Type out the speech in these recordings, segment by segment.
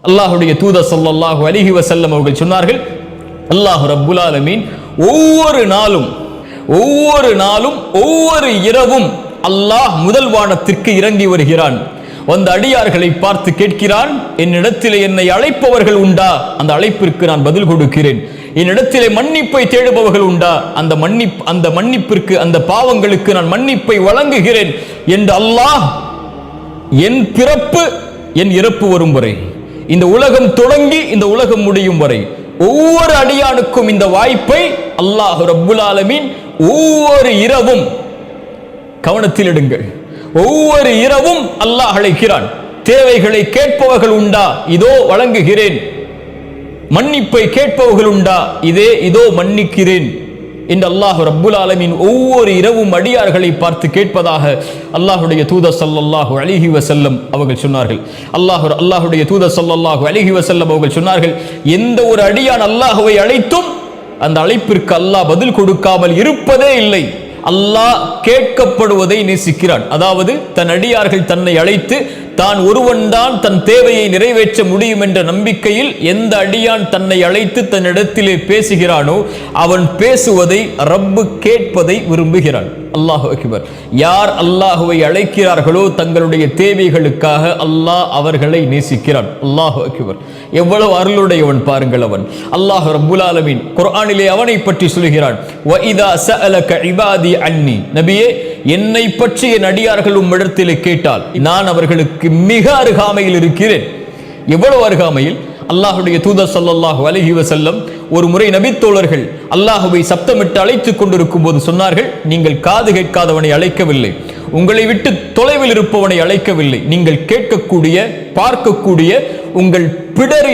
அல்லாஹ்வுடைய தூதர் ஸல்லல்லாஹு அலைஹி வஸல்லம் அவர்கள் சொன்னார்கள், அல்லாஹ் ரப்புல் ஆலமீன் ஒவ்வொரு நாளும் ஒவ்வொரு இரவும் அல்லாஹ் முதல் வானத்திற்கு இறங்கி வருகிறான். அந்த அடியார்களை பார்த்து கேட்கிறான், என்னிடத்திலே என்னை அழைப்பவர்கள் உண்டா? அந்த அழைப்பிற்கு நான் பதில் கொடுக்கிறேன். என்னிடத்திலே மன்னிப்பை தேடுபவர்கள் உண்டா? அந்த மன்னிப்பிற்கு, அந்த பாவங்களுக்கு நான் மன்னிப்பை வழங்குகிறேன் என்று அல்லாஹ் என் பிறப்பு என் இறப்பு வரும் வரை, இந்த உலகம் தொடங்கி இந்த உலகம் முடியும் வரை ஒவ்வொரு அடியானுக்கும் இந்த வாய்ப்பை அல்லாஹ் ரப்புல் ஆலமீன் ஒவ்வொரு இரவும், கவனத்தில் எடுங்கள், ஒவ்வொரு இரவும் அல்லாஹ் அழைக்கிறான். தேவைகளை கேட்பவர்கள் உண்டா? இதோ வழங்குகிறேன். மன்னிப்பை கேட்பவர்கள் உண்டா? இதோ மன்னிக்கிறேன் என்று அல்லாஹ் ரப்புல் ஆலமீன் ஒவ்வொரு இரவும் அடியார்களை பார்த்து கேட்பதாக அல்லாஹ்வுடைய தூதர் ஸல்லல்லாஹு அலைஹி வஸல்லம் அவர்கள் சொன்னார்கள். அல்லாஹ்வுடைய தூதர் ஸல்லல்லாஹு அலைஹி வஸல்லம் அவர்கள் சொன்னார்கள், எந்த ஒரு அடியான் அல்லாஹ்வை அழைத்தும் அந்த அழைப்பிற்கு அல்லாஹ் பதில் கொடுக்காமல் இருப்பதே இல்லை. அல்லாஹ் கேட்கப்படுவதை நேசிக்கிறான். அதாவது தன் அடியார்கள் தன்னை அழைத்து தான் ஒருவன்தான் தன் தேவையை நிறைவேற்ற முடியும் என்ற நம்பிக்கையில் எந்த அடியான் தன்னை அழைத்து தன்னிடத்திலே பேசுகிறானோ அவன் பேசுவதை ரப்பு கேட்பதை விரும்புகிறான். அல்லாஹு அக்பர். யார் அல்லாஹுவை அழைக்கிறார்களோ தங்களுடைய தேவைகளுக்காக அல்லாஹ் அவர்களை நேசிக்கிறான். அல்லாஹு அக்பர். எவ்வளவு அருளுடையவன் பாருங்கள் அவன். அல்லாஹ் ரப்புல் ஆலமீன் குர்ஆனிலே அவனை பற்றி சொல்கிறான், வ இதா சஅலக இபாதி அன்னி, நபியே என்னை பற்றி என் அடியார்கள் உம்மிடத்திலே கேட்டால் நான் அவர்களுக்கு மிக அருகாமையில் இருக்கிறேன். எவ்வளவு அருகாமையில்! அல்லாஹ்வுடைய தூதர் ஸல்லல்லாஹு அலைஹி வஸல்லம் ஒரு முறை நபித்தோழர்கள் அல்லாஹ்வை சப்தமிட்டு அழைத்துக் கொண்டிருக்கும் போது சொன்னார்கள், நீங்கள் காது கேட்காதவனை அழைக்கவில்லை, உங்களை விட்டு தொலைவில் இருப்பவனை அழைக்கவில்லை, நீங்கள் கேட்கக்கூடிய பார்க்கக்கூடிய உங்கள் பிடரி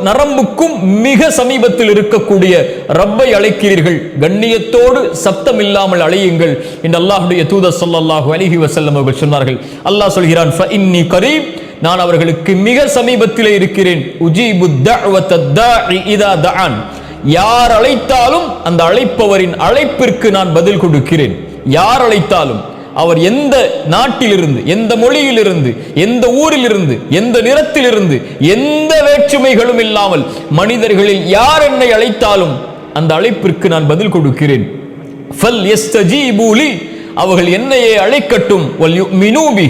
நரம்புக்கும் மிக சமீபத்தில் இருக்கக்கூடிய ரப்பை அழைக்கிறீர்கள், கண்ணியத்தோடு சப்தம் இல்லாமல் அழையுங்கள் என்று அல்லாஹ்வுடைய தூதர் ஸல்லல்லாஹு அலைஹி வஸல்லம் அவர்கள் சொன்னார்கள். அல்லாஹ் சொல்கிறான், ஃபஇன்னி கரீப், நான் அவர்களுக்கு மிக சமீபத்திலே இருக்கிறேன். உஜீபு தஅவத தாஇ இதா தஆன், யார் அழைத்தாலும் அந்த அழைப்பவரின் அழைப்பிற்கு நான் பதில் கொடுக்கிறேன். யார் அழைத்தாலும், அவர் எந்த நாட்டிலிருந்து, எந்த மொழியிலிருந்து, எந்த ஊரிலிருந்து, எந்த நிறத்திலிருந்து, எந்த வேற்றுமைகளும் இல்லாமல் மனிதர்களில் யார் என்னை அழைத்தாலும் அந்த அழைப்பிற்கு நான் பதில் கொடுக்கிறேன். ஃபல் யஸ்தஜீபு லி, அவர்கள் என்னையே அழைக்கட்டும், வல் யுமினூ பி,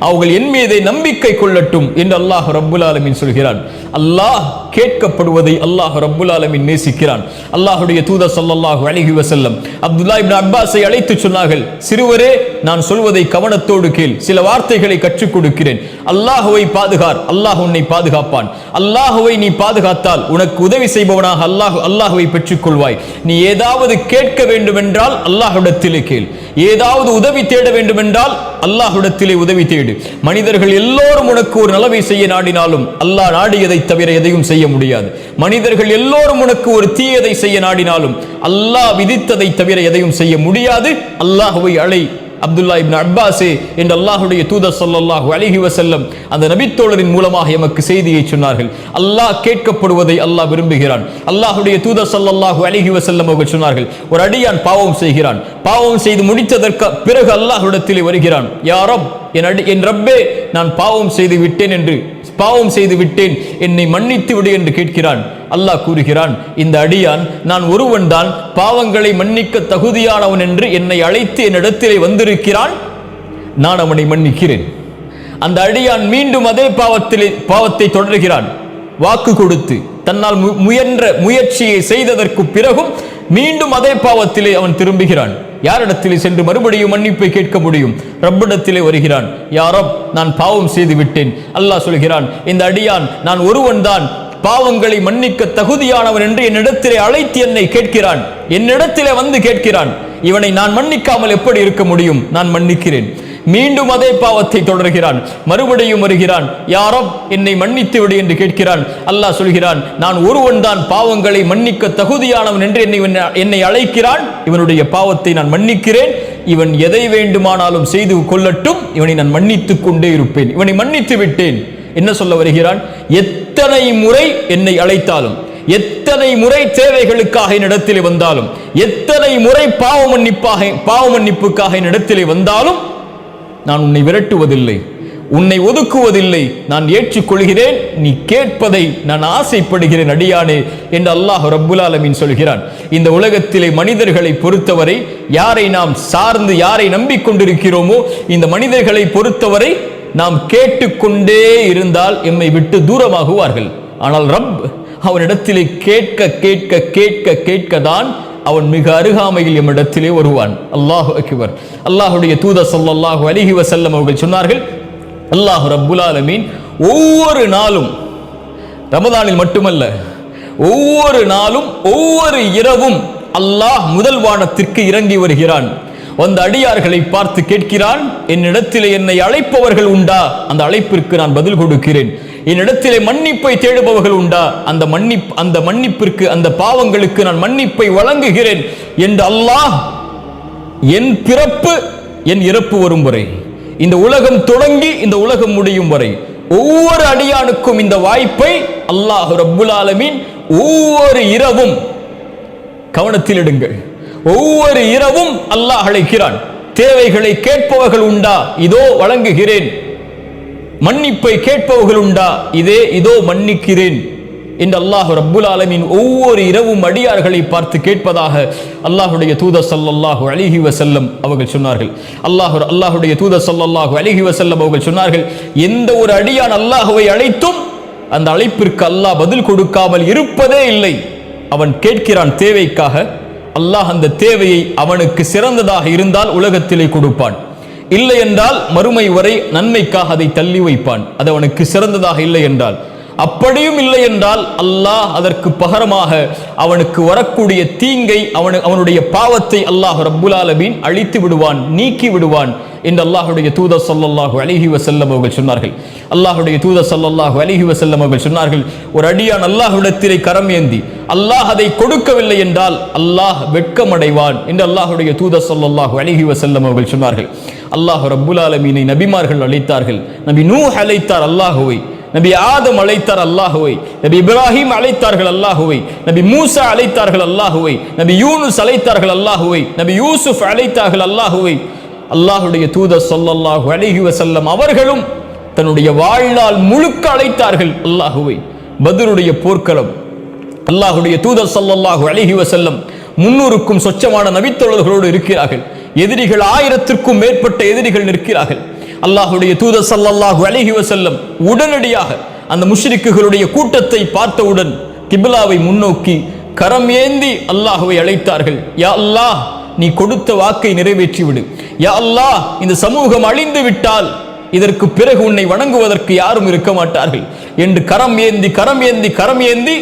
அவர்கள் என் மீதை நம்பிக்கை கொள்ளட்டும் என்று அல்லாஹ் ரப்புல் ஆலமீன் சொல்கிறான். அல்லாஹ் கேட்கப்படுவதை அல்லாஹ் ரப்புல் ஆலமீன் நேசிக்கிறான். அல்லாஹ்வுடைய தூதர் ஸல்லல்லாஹு அலைஹி வஸல்லம் அப்துல்லாஹ் இப்னு அப்பாஸை அழைத்து சொன்னார்கள், சிறுவரே நான் சொல்வதை கவனத்தோடு கேள், சில வார்த்தைகளை கற்றுக் கொடுக்கிறேன். அல்லாஹ்வை பாதுகார், அல்லாஹ் உன்னை பாதுகாப்பான். அல்லாஹ்வை நீ பாதுகாத்தால் உனக்கு உதவி செய்பவனாக அல்லாஹ்வை பெற்றுக் கொள்வாய். நீ ஏதாவது கேட்க வேண்டும் என்றால் அல்லாஹ்விடத்திலே கேள், ஏதாவது உதவி தேட வேண்டும் என்றால் அல்லாஹ்விடத்திலே உதவி தேடு. மனிதர்கள் எல்லோரும் உனக்கு ஒரு நலவை செய்ய நாடினாலும் அல்லாஹ் நாடியதை தவிர எதையும் செய்ய முடியாது. மனிதர்கள் எல்லோரும் உனக்கு ஒரு தீயதை செய்ய நாடினாலும் அல்லாஹ் விதித்ததை தவிர எதையும் செய்ய முடியாது. அல்லாஹ்வை அழை அப்துல்லாஹ் இப்னு அப்பாஸே என்று அல்லாஹ்வுடைய தூதர் ஸல்லல்லாஹு அலைஹி வஸல்லம் அந்த நபித்தோழரின் மூலமாக எமக்கு செய்தியை சொன்னார்கள். அல்லாஹ் கேட்கப்படுவதை அல்லாஹ் விரும்புகிறான். அல்லாஹ்வுடைய தூதர் ஸல்லல்லாஹு அலைஹி வஸல்லம் அவர்கள் சொன்னார்கள், ஒரு அடியான் பாவம் செய்கிறான், பாவம் செய்து முடித்ததற்கு பிறகு அல்லாஹ்விடத்திலே வருகிறான், யா ரப், என் ரப்பே நான் பாவம் செய்து விட்டேன், என்னை மன்னித்து விடு என்று கேட்கிறான். அல்லாஹ் கூறுகிறான், இந்த அடியான் நான் ஒருவன் தான் பாவங்களை மன்னிக்க தகுதியானவன் என்று என்னை அழைத்து என்னிடத்திலே வந்திருக்கிறான், நான் அவனை மன்னிக்கிறேன். அந்த அடியான் மீண்டும் அதே பாவத்தை தொடர்கிறான். வாக்கு கொடுத்து தன்னால் முயன்ற முயற்சியை செய்ததற்கு பிறகும் மீண்டும் அதே பாவத்திலே அவன் திரும்புகிறான். யாரிடத்திலே சென்று மறுபடியும் மன்னிப்பை கேட்க முடியும்? ரப்பிடத்திலே வருகிறான், யா ரப், நான் பாவம் செய்து விட்டேன். அல்லாஹ் சொல்கிறான், இந்த அடியான் நான் ஒருவன் தான் பாவங்களை மன்னிக்க தகுதியானவன் என்று என்னிடத்திலே அழைத்து என்னை கேட்கிறான், என்னிடத்திலே வந்து கேட்கிறான். இவனை நான் மன்னிக்காமல் எப்படி இருக்க முடியும்? நான் மன்னிக்கிறேன். மீண்டும் அதே பாவத்தை தொடர்கிறான், மறுபடியும் வருகிறான், யா ரப், என்னை மன்னித்து விடு என்று கேட்கிறான். அல்லாஹ் சொல்கிறான், நான் ஒருவன் தான் பாவங்களை மன்னிக்க தகுதியானவன் என்று என்னை அழைக்கிறான், இவனுடைய பாவத்தை நான் மன்னிக்கிறேன், இவன் எதை வேண்டுமானாலும் செய்து கொள்ளட்டும், இவனை நான் மன்னித்துக் கொண்டே இருப்பேன், இவனை மன்னித்து விட்டேன். என்ன சொல்ல வருகிறான்? எத்தனை முறை என்னை அழைத்தாலும், எத்தனை முறை தேவைகளுக்காக என்னிடத்திலே வந்தாலும், எத்தனை முறை பாவ மன்னிப்புக்காக என்னிடத்திலே வந்தாலும் நான் உன்னை விரட்டுவதில்லை, உன்னை ஒதுக்குவதில்லை, நான் ஏற்றுக்கொள்கிறேன், நீ கேட்பதை நான் ஆசைப்படுகிறேன் அடியானே என்று அல்லாஹ் ரப்புல் ஆலமீன் சொல்கிறான். இந்த உலகத்திலே மனிதர்களை பொறுத்தவரை யாரை நாம் சார்ந்து யாரை நம்பிக்கொண்டிருக்கிறோமோ இந்த மனிதர்களை பொறுத்தவரை நாம் கேட்டுக்கொண்டே இருந்தால் எம்மை விட்டு தூரமாகுவார்கள். ஆனால் ரப் அவனிடத்திலே கேட்க கேட்க கேட்க கேட்க தான் அவன் மிக அருகாமையில் எம்மிடத்திலே வருவான். அல்லாஹு அக்பர். அல்லாஹுடைய தூதர் ஸல்லல்லாஹு அலைஹி வஸல்லம் அவர்கள் சொன்னார்கள், அல்லாஹ் ரப்புல் ஆலமீன் ஒவ்வொரு நாளும், ரமதானில் மட்டுமல்ல, ஒவ்வொரு நாளும் ஒவ்வொரு இரவும் அல்லாஹ் முதல் வானத்திற்கு இறங்கி வருகிறான். அந்த அடியார்களை பார்த்து கேட்கிறான், என்னிடத்திலே என்னை அழைப்பவர்கள் உண்டா? அந்த அழைப்பிற்கு நான் பதில் கொடுக்கிறேன். என்னிடத்திலே மன்னிப்பை தேடுபவர்கள் உண்டா? அந்த மன்னிப்பிற்கு, அந்த பாவங்களுக்கு நான் மன்னிப்பை வழங்குகிறேன் என்று அல்லாஹ் என் பிறப்பு என் இறப்பு வரும் வரை, இந்த உலகம் தொடங்கி இந்த உலகம் முடியும் வரை ஒவ்வொரு அடியானுக்கும் இந்த வாய்ப்பை அல்லாஹ் ரப்புல் ஆலமீன் ஒவ்வொரு இரவும், கவனத்தில் எடுங்கள், ஒவ்வொரு இரவும் அல்லாஹ் அழைக்கிறான். தேவைகளை கேட்பவர்கள் உண்டா? இதோ வழங்குகிறேன். மன்னிப்பை கேட்பவர்கள் உண்டா? இதோ மன்னிக்கிறேன் என்று அல்லாஹ் ரப்புல் ஆலமீன் ஒவ்வொரு இரவும் அடியார்களை பார்த்து கேட்பதாக அல்லாஹுடைய தூதர் ஸல்லல்லாஹு அலைஹி வஸல்லம் அவர்கள் சொன்னார்கள். அல்லாஹுடைய தூதர் ஸல்லல்லாஹு அலைஹி வஸல்லம் அவர்கள் சொன்னார்கள், எந்த ஒரு அடியான் அல்லாஹ்வை அழைத்தும் அந்த அழைப்பிற்கு அல்லாஹ் பதில் கொடுக்காமல் இருப்பதே இல்லை. அவன் கேட்கிறான் தேவைக்காக, அல்லாஹ் அந்த தேவையை அவனுக்கு சிறந்ததாக இருந்தால் உலகத்திலே கொடுப்பான், இல்லை என்றால் மறுமை வரை நன்மைக்காக அதை தள்ளி வைப்பான். அது அவனுக்கு சிறந்ததாக இல்லை என்றால். அப்படியும் இல்லை என்றால் அல்லாஹ் அதற்கு பகரமாக அவனுக்கு வரக்கூடிய தீங்கை, அவனுடைய பாவத்தை அல்லாஹ் ரப்புல் ஆலமீன் அழித்து விடுவான், நீக்கி விடுவான் என்று அல்லாஹுடைய தூதர் ஸல்லல்லாஹு அலைஹி வஸல்லம் அவர்கள் சொன்னார்கள். அல்லாஹுடைய தூதர் ஸல்லல்லாஹு அலைஹி வஸல்லம் அவர்கள் சொன்னார்கள், ஒரு அடியான் அல்லாஹ்விடத்திலே கரம் ஏந்தி அல்லாஹ் அதை கொடுக்கவில்லை என்றால் அல்லாஹ் வெட்கமடைவான் என்று அல்லாஹுடைய தூதர் ஸல்லல்லாஹு அலைஹி வஸல்லம் அவர்கள் சொன்னார்கள். அல்லாஹ் ரப்புல் ஆலமீனை நபிமார்கள் அழைத்தார்கள். நபி நூஹ் அழைத்தார் அல்லாஹுவை, நபி ஆதம் அழைத்தார் அல்லாஹுவை, நபி இப்ராஹிம் அழைத்தார்கள் அல்லாஹுவை, நபி மூசா அழைத்தார்கள் அல்லாஹுவை, நபி யூனுஸ் அழைத்தார்கள் அல்லாஹுவை, நபி யூசுப் அழைத்தார்கள் அல்லாஹுவை. அல்லாஹுடைய தூதர் ஸல்லல்லாஹு அலைஹி வஸல்லம் அவர்களும் தன்னுடைய வாழ்நாள் முழுக்க அழைத்தார்கள் அல்லாஹுவை. பத்ருடைய போர்க்களம், அல்லாஹுடைய தூதர் ஸல்லல்லாஹு அலைஹி வஸல்லம் 300க்கும் சொச்சமான நபித்தோழர்களோடு இருக்கிறார்கள். எதிரிகள் 1000க்கும் மேற்பட்ட எதிரிகள் நிற்கிறார்கள். அல்லாஹுடைய தூதர் ஸல்லல்லாஹு அலைஹி வஸல்லம் உடனடியாக அந்த முஷ்ரிக்குகளுடைய கூட்டத்தை பார்த்தவுடன் கிப்லாவை முன்னோக்கி கரம் ஏந்தி அல்லாஹுவை அழைத்தார்கள். யா அல்லாஹ், நீ கொடுத்த வாக்கை நிறைவேற்றி விடு. யா அல்லாஹ், இந்த சமூகம் அழிந்து விட்டால் இதற்கு பிறகு உன்னை வணங்குவதற்கு யாரும் இருக்க மாட்டார்கள் என்று கரம் ஏந்தி கரம் ஏந்தி கரம் ஏந்தி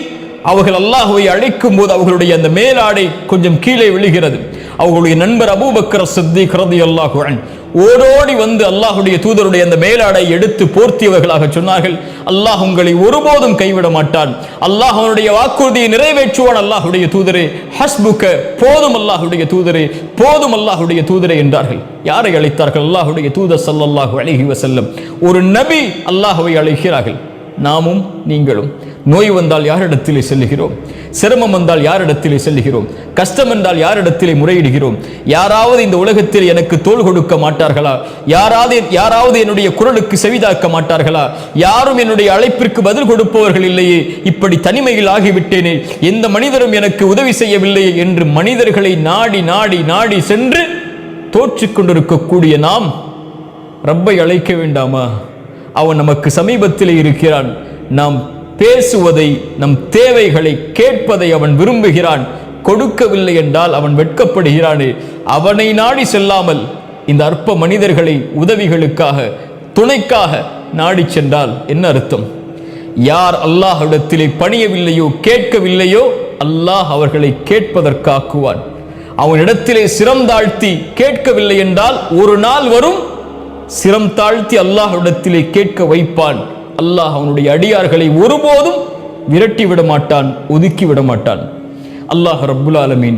அவர்கள் அல்லாஹுவை அழைக்கும் போது அவர்களுடைய அந்த மேலாடை கொஞ்சம் கீழே விழுகிறது. அவர்களுடைய நண்பர் அபூபக்கர் சித்திக் ரலியல்லாஹு அன்ஹு ஓடோடி வந்து அல்லாஹுடைய தூதருடைய அந்த மேலாடை எடுத்து போர்த்தியவர்களாக சொன்னார்கள், அல்லாஹ் உங்களை ஒருபோதும் கைவிட மாட்டான், அல்லாஹ் அவனுடைய வாக்குறுதியை நிறைவேற்றுவான். அல்லாஹுடைய தூதரே, ஹஸ்புக, போதும் அல்லாஹுடைய தூதரே, போதும் அல்லாஹுடைய தூதரே என்றார்கள். யாரை அழைத்தார்கள்? அல்லாஹுடைய தூதர் ஸல்லல்லாஹு அலைஹி வஸல்லம். ஒரு நபி அல்லாஹுவை அழைக்கிறார்கள். நாமும் நீங்களும் நோய் வந்தால் யாரிடத்திலே செல்லுகிறோம்? சிரமம் வந்தால் யாரிடத்திலே செல்லுகிறோம்? கஷ்டம் என்றால் யாரிடத்திலே முறையிடுகிறோம்? யாராவது இந்த உலகத்தில் எனக்கு தோள் கொடுக்க மாட்டார்களா? யாராவது என்னுடைய குரலுக்கு செவிதாக்க மாட்டார்களா? யாரும் என்னுடைய அழைப்பிற்கு பதில் கொடுப்பவர்கள் இல்லையே, இப்படி தனிமையில் ஆகிவிட்டேனே, எந்த மனிதரும் எனக்கு உதவி செய்யவில்லையே என்று மனிதர்களை நாடி நாடி நாடி சென்று தோற்றிக் கொண்டிருக்கக்கூடிய நாம் ரப்பை அழைக்க வேண்டாமா? அவன் நமக்கு சமீபத்திலே இருக்கிறான். நாம் பேசுவதை, நம் தேவைகளை கேட்பதை அவன் விரும்புகிறான். கொடுக்கவில்லை என்றால் அவன் வெட்கப்படுகிறானே. அவனை நாடி செல்லாமல் இந்த அற்ப மனிதர்களை உதவிகளுக்காக, துணைக்காக நாடி சென்றால் என்ன அர்த்தம்? யார் அல்லாஹ்விடத்திலே பணியவில்லையோ, கேட்கவில்லையோ, அல்லாஹ் அவர்களை கேட்பதற்காக்குவான். அவனிடத்திலே சிரம் தாழ்த்தி கேட்கவில்லை என்றால் ஒரு நாள் வரும், சிரம் தாழ்த்தி அல்லாஹ்விடத்திலே கேட்க வைப்பான். அல்லாஹ் அவனுடைய அடியார்களை ஒருபோதும் விரட்டி விட மாட்டான், ஒதுக்கி விட மாட்டான். அல்லாஹ் ரப்புல் ஆலமீன்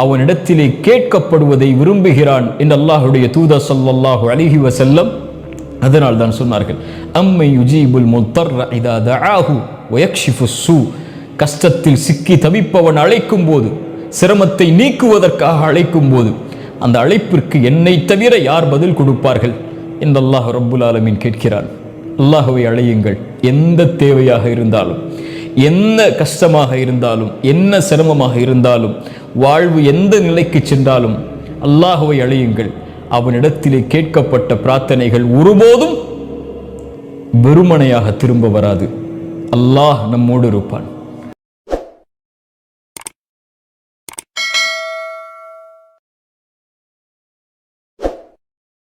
அவனிடத்திலே கேட்கப்படுவதை விரும்புகிறான் என்று அல்லாஹுடைய தூதர் ஸல்லல்லாஹு அலைஹி வஸல்லம் அதனால் தான் சொன்னார்கள், அம்மை யுஜீபுல் முத்தர்ர இதா தஆஹு வயக்ஷிஃபு ஸூ. கஷ்டத்தில் சிக்கி தவிப்பவன் அழைக்கும் போது, சிரமத்தை நீக்குவதற்காக அழைக்கும் போது, அந்த அழைப்பிற்கு என்னை தவிர யார் பதில் கொடுப்பார்கள் இந்த அல்லாஹ் ரப்புல் ஆலமீன் கேட்கிறான். அல்லாஹ்வை அழையுங்கள். எந்த தேவையாக இருந்தாலும், என்ன கஷ்டமாக இருந்தாலும், என்ன சிரமமாக இருந்தாலும், வாழ்வு எந்த நிலைக்கு சென்றாலும் அல்லாஹ்வை அழையுங்கள். அவனிடத்திலே கேட்கப்பட்ட பிரார்த்தனைகள் ஒருபோதும் வெறுமனையாக திரும்ப வராது. அல்லாஹ் நம்மோடு இருப்பான்.